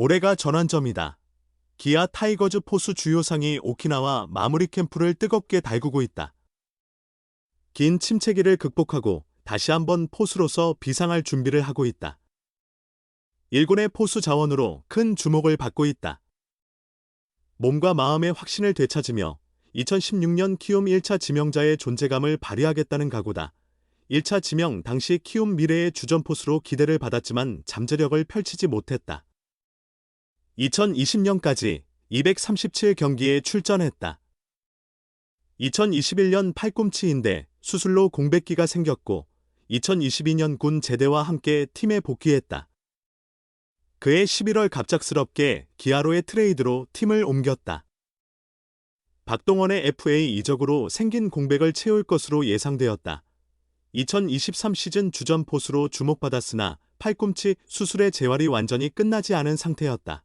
올해가 전환점이다. 기아 타이거즈 포수 주요상이 오키나와 마무리 캠프를 뜨겁게 달구고 있다. 긴 침체기를 극복하고 다시 한번 포수로서 비상할 준비를 하고 있다. 일군의 포수 자원으로 큰 주목을 받고 있다. 몸과 마음의 확신을 되찾으며 2016년 키움 1차 지명자의 존재감을 발휘하겠다는 각오다. 1차 지명 당시 키움 미래의 주전 포수로 기대를 받았지만 잠재력을 펼치지 못했다. 2020년까지 237경기에 출전했다. 2021년 팔꿈치인대 수술로 공백기가 생겼고 2022년 군 제대와 함께 팀에 복귀했다. 그해 11월 갑작스럽게 기아로의 트레이드로 팀을 옮겼다. 박동원의 FA 이적으로 생긴 공백을 채울 것으로 예상되었다. 2023 시즌 주전 포수로 주목받았으나 팔꿈치 수술의 재활이 완전히 끝나지 않은 상태였다.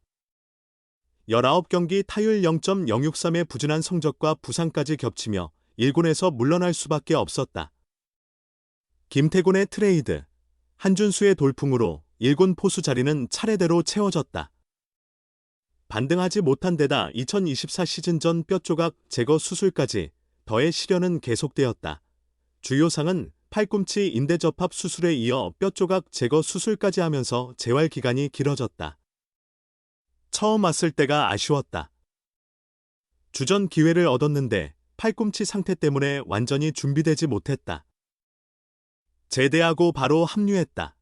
19경기 타율 0.063의 부진한 성적과 부상까지 겹치며 1군에서 물러날 수밖에 없었다. 김태곤의 트레이드, 한준수의 돌풍으로 1군 포수 자리는 차례대로 채워졌다. 반등하지 못한 데다 2024 시즌 전 뼈조각 제거 수술까지 더해 시련은 계속되었다. 주요상은 팔꿈치 인대 접합 수술에 이어 뼈조각 제거 수술까지 하면서 재활 기간이 길어졌다. 처음 왔을 때가 아쉬웠다. 주전 기회를 얻었는데 팔꿈치 상태 때문에 완전히 준비되지 못했다. 제대하고 바로 합류했다.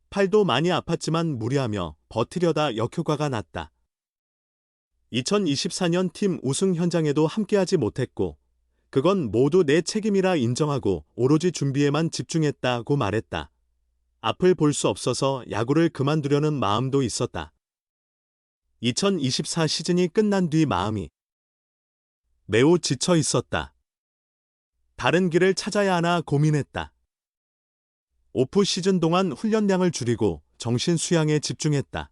팔도 많이 아팠지만 무리하며 버티려다 역효과가 났다. 2024년 팀 우승 현장에도 함께하지 못했고 그건 모두 내 책임이라 인정하고 오로지 준비에만 집중했다고 말했다. 앞을 볼 수 없어서 야구를 그만두려는 마음도 있었다. 2024 시즌이 끝난 뒤 마음이 매우 지쳐 있었다. 다른 길을 찾아야 하나 고민했다. 오프 시즌 동안 훈련량을 줄이고 정신 수양에 집중했다.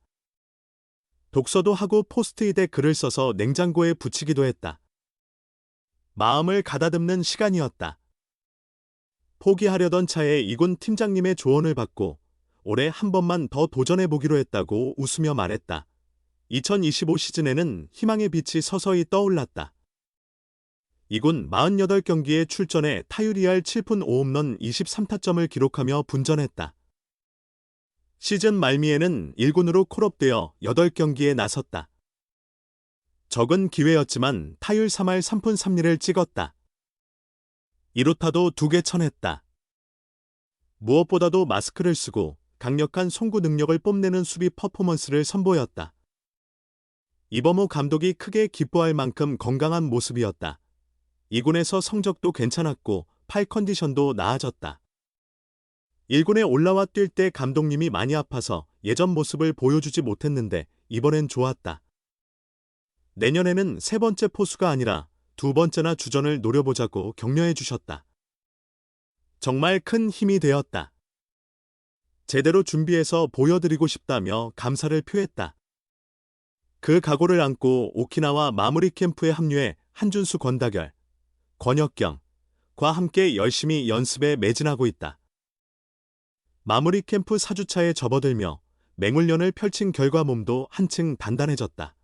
독서도 하고 포스트잇에 글을 써서 냉장고에 붙이기도 했다. 마음을 가다듬는 시간이었다. 포기하려던 차에 이군 팀장님의 조언을 받고 올해 한 번만 더 도전해보기로 했다고 웃으며 말했다. 2025 시즌에는 희망의 빛이 서서히 떠올랐다. 이군 48경기에 출전해 타율 2할 7푼 5홈런 23타점을 기록하며 분전했다. 시즌 말미에는 1군으로 콜업되어 8경기에 나섰다. 적은 기회였지만 타율 3할 3푼 3리를 찍었다. 2루타도 2개 쳐냈다. 무엇보다도 마스크를 쓰고 강력한 송구 능력을 뽐내는 수비 퍼포먼스를 선보였다. 이범호 감독이 크게 기뻐할 만큼 건강한 모습이었다. 2군에서 성적도 괜찮았고 팔 컨디션도 나아졌다. 1군에 올라와 뛸 때 감독님이 많이 아파서 예전 모습을 보여주지 못했는데 이번엔 좋았다. 내년에는 세 번째 포수가 아니라 두 번째나 주전을 노려보자고 격려해 주셨다. 정말 큰 힘이 되었다. 제대로 준비해서 보여드리고 싶다며 감사를 표했다. 그 각오를 안고 오키나와 마무리 캠프에 합류해 한준수 권다결, 권혁경과 함께 열심히 연습에 매진하고 있다. 마무리 캠프 4주차에 접어들며 맹훈련을 펼친 결과 몸도 한층 단단해졌다.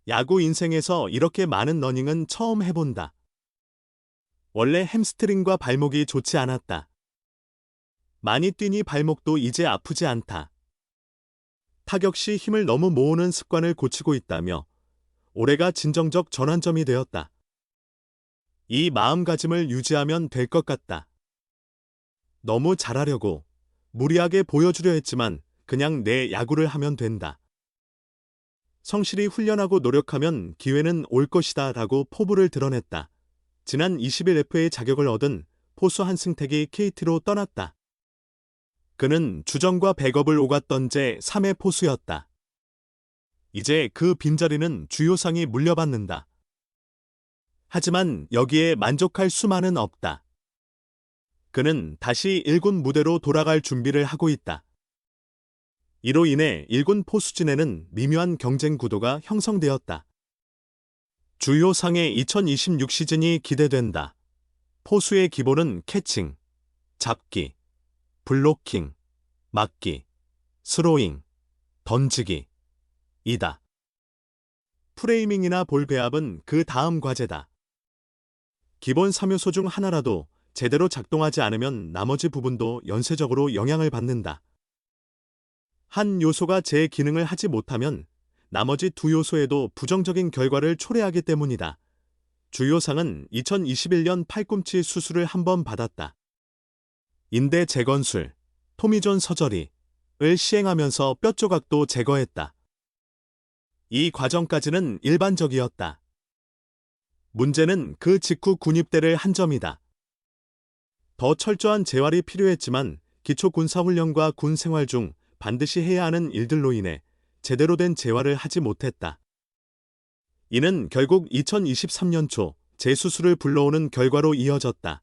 야구 인생에서 이렇게 많은 러닝은 처음 해본다. 원래 햄스트링과 발목이 좋지 않았다. 많이 뛰니 발목도 이제 아프지 않다. 타격 시 힘을 너무 모으는 습관을 고치고 있다며 올해가 진정적 전환점이 되었다. 이 마음가짐을 유지하면 될 것 같다. 너무 잘하려고 무리하게 보여주려 했지만 그냥 내 야구를 하면 된다. 성실히 훈련하고 노력하면 기회는 올 것이다 라고 포부를 드러냈다. 지난 20일 FA 자격을 얻은 포수 한승택이 KT로 떠났다. 그는 주전과 백업을 오갔던 제 3회 포수였다. 이제 그 빈자리는 주요상이 물려받는다. 하지만 여기에 만족할 수만은 없다. 그는 다시 1군 무대로 돌아갈 준비를 하고 있다. 이로 인해 1군 포수진에는 미묘한 경쟁 구도가 형성되었다. 주요상의 2026 시즌이 기대된다. 포수의 기본은 캐칭, 잡기, 블로킹, 막기, 스로잉, 던지기 이다. 프레이밍이나 볼 배합은 그 다음 과제다. 기본 3요소 중 하나라도 제대로 작동하지 않으면 나머지 부분도 연쇄적으로 영향을 받는다. 한 요소가 제 기능을 하지 못하면 나머지 두 요소에도 부정적인 결과를 초래하기 때문이다. 주요상은 2021년 팔꿈치 수술을 한 번 받았다. 인대 재건술, 토미존 서저리를 시행하면서 뼈 조각도 제거했다. 이 과정까지는 일반적이었다. 문제는 그 직후 군입대를 한 점이다. 더 철저한 재활이 필요했지만 기초 군사훈련과 군 생활 중 반드시 해야 하는 일들로 인해 제대로 된 재활을 하지 못했다. 이는 결국 2023년 초 재수술을 불러오는 결과로 이어졌다.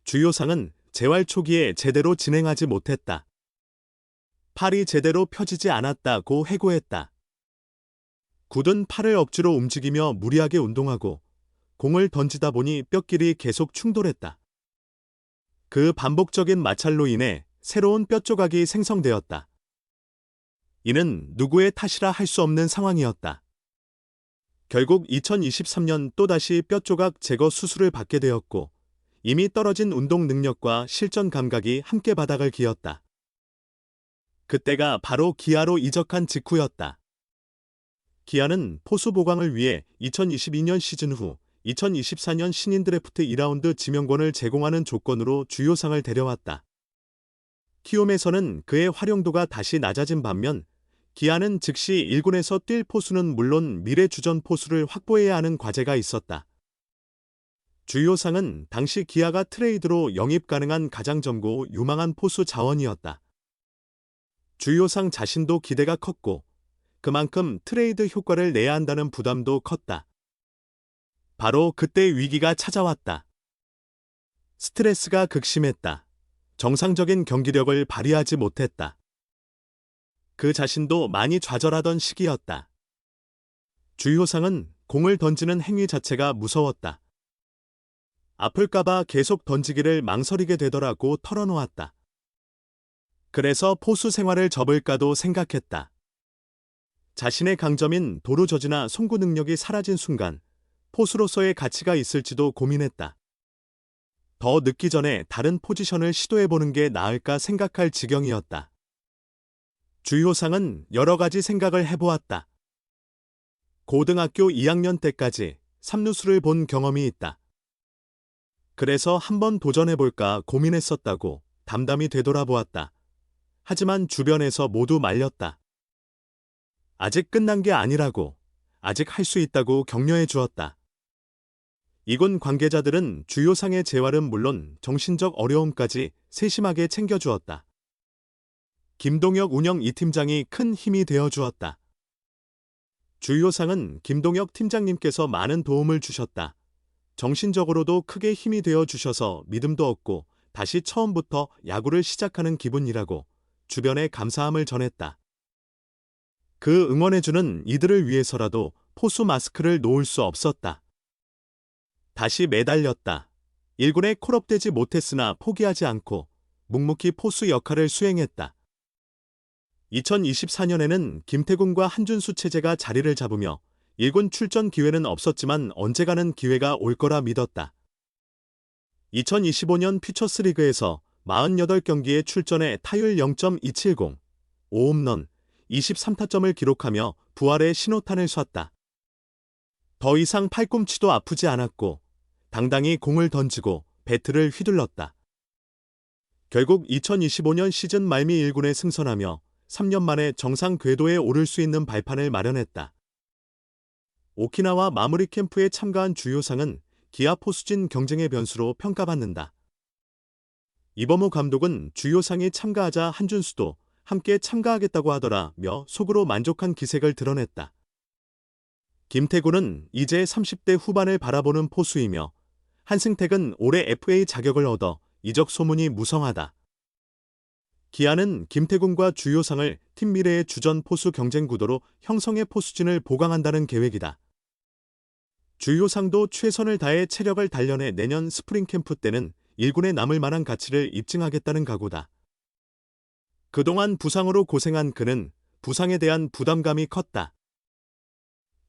주요상은 재활 초기에 제대로 진행하지 못했다. 팔이 제대로 펴지지 않았다고 해고했다. 굳은 팔을 억지로 움직이며 무리하게 운동하고 공을 던지다 보니 뼈끼리 계속 충돌했다. 그 반복적인 마찰로 인해 새로운 뼈 조각이 생성되었다. 이는 누구의 탓이라 할 수 없는 상황이었다. 결국 2023년 또다시 뼈 조각 제거 수술을 받게 되었고 이미 떨어진 운동 능력과 실전 감각이 함께 바닥을 기었다. 그때가 바로 기아로 이적한 직후였다. 기아는 포수 보강을 위해 2022년 시즌 후 2024년 신인 드래프트 2라운드 지명권을 제공하는 조건으로 주요상을 데려왔다. 키움에서는 그의 활용도가 다시 낮아진 반면 기아는 즉시 1군에서 뛸 포수는 물론 미래 주전 포수를 확보해야 하는 과제가 있었다. 주요상은 당시 기아가 트레이드로 영입 가능한 가장 젊고 유망한 포수 자원이었다. 주요상 자신도 기대가 컸고 그만큼 트레이드 효과를 내야 한다는 부담도 컸다. 바로 그때 위기가 찾아왔다. 스트레스가 극심했다. 정상적인 경기력을 발휘하지 못했다. 그 자신도 많이 좌절하던 시기였다. 주요상은 공을 던지는 행위 자체가 무서웠다. 아플까봐 계속 던지기를 망설이게 되더라고 털어놓았다. 그래서 포수 생활을 접을까도 생각했다. 자신의 강점인 도루 저지나 송구 능력이 사라진 순간 포수로서의 가치가 있을지도 고민했다. 더 늦기 전에 다른 포지션을 시도해보는 게 나을까 생각할 지경이었다. 주요상은 여러 가지 생각을 해보았다. 고등학교 2학년 때까지 삼루수를 본 경험이 있다. 그래서 한번 도전해볼까 고민했었다고 담담히 되돌아보았다. 하지만 주변에서 모두 말렸다. 아직 끝난 게 아니라고, 아직 할 수 있다고 격려해 주었다. 이군 관계자들은 주요상의 재활은 물론 정신적 어려움까지 세심하게 챙겨주었다. 김동혁 운영 2팀장이 큰 힘이 되어주었다. 주요상은 김동혁 팀장님께서 많은 도움을 주셨다. 정신적으로도 크게 힘이 되어주셔서 믿음도 얻고 다시 처음부터 야구를 시작하는 기분이라고 주변에 감사함을 전했다. 그 응원해주는 이들을 위해서라도 포수 마스크를 놓을 수 없었다. 다시 매달렸다. 1군에 콜업되지 못했으나 포기하지 않고 묵묵히 포수 역할을 수행했다. 2024년에는 김태군과 한준수 체제가 자리를 잡으며 1군 출전 기회는 없었지만 언젠가는 기회가 올 거라 믿었다. 2025년 퓨처스리그에서 48경기에 출전해 타율 0.270, 5홈런, 23타점을 기록하며 부활의 신호탄을 쐈다. 더 이상 팔꿈치도 아프지 않았고 당당히 공을 던지고 배트를 휘둘렀다. 결국 2025년 시즌 말미 1군에 승선하며 3년 만에 정상 궤도에 오를 수 있는 발판을 마련했다. 오키나와 마무리 캠프에 참가한 주요상은 기아 포수진 경쟁의 변수로 평가받는다. 이범호 감독은 주요상이 참가하자 한준수도 함께 참가하겠다고 하더라며 속으로 만족한 기색을 드러냈다. 김태군은 이제 30대 후반을 바라보는 포수이며 한승택은 올해 FA 자격을 얻어 이적 소문이 무성하다. 기아는 김태군과 주요상을 팀 미래의 주전 포수 경쟁 구도로 형성해 포수진을 보강한다는 계획이다. 주요상도 최선을 다해 체력을 단련해 내년 스프링 캠프 때는 1군에 남을 만한 가치를 입증하겠다는 각오다. 그동안 부상으로 고생한 그는 부상에 대한 부담감이 컸다.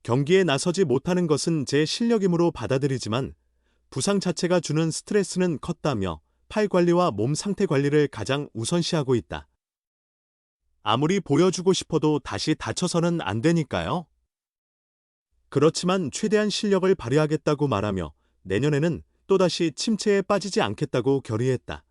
경기에 나서지 못하는 것은 제 실력이므로 받아들이지만 부상 자체가 주는 스트레스는 컸다며 팔 관리와 몸 상태 관리를 가장 우선시하고 있다. 아무리 보여주고 싶어도 다시 다쳐서는 안 되니까요. 그렇지만 최대한 실력을 발휘하겠다고 말하며 내년에는 또다시 침체에 빠지지 않겠다고 결의했다.